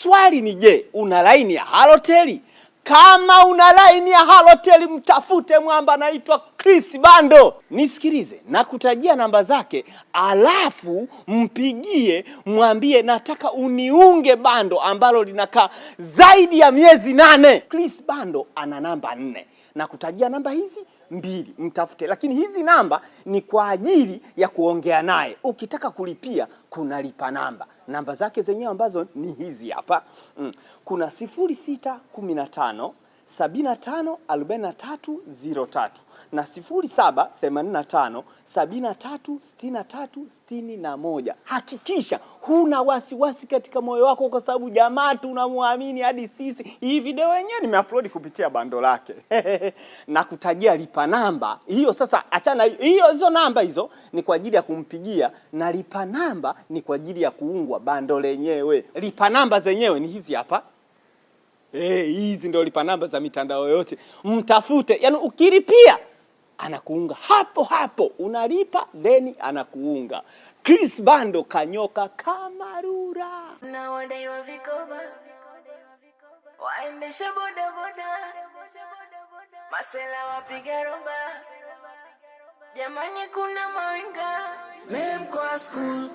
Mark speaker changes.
Speaker 1: Swali ni je, una line ya Halotel? Kama una line ya Halotel, mtafute mwamba anaitwa Chris Bando. Nisikilize na kutajia namba zake, alafu mpigie mwambie nataka uniunge bando ambalo linakaa zaidi ya miezi 8. Chris Bando ana namba 4 na kutajia namba hizi 2, mtafute. Lakini hizi namba ni kwa ajili ya kuongea naye. Ukitaka kulipia kuna lipa namba zake zenyewe ambazo ni hizi hapa. Kuna 0615 75 43 03 na 0785 73 63 61. Hakikisha huna wasiwasi katika moyo wako, kwa sababu jamaa tunamwamini hadi sisi. Hii video yenyewe nimeupload kupitia bando lake na kutajia lipa namba hiyo. Sasa achana hizo namba, hizo ni kwa ajili ya kumpigia, na lipa namba ni kwa ajili ya kuungwa bando lenyewe. Lipa namba zenyewe ni hizi hapa. Hizi ndio lipa namba za mitandao yote. Mtafute, yani ukilipia anakuunga hapo hapo, unalipa then anakuunga. Chris Bando kanyoka kama rura.
Speaker 2: Na wadaiwa vikoba, waendesha boda boda, masela wapiga roba, jamani kuna mawinga, memko school.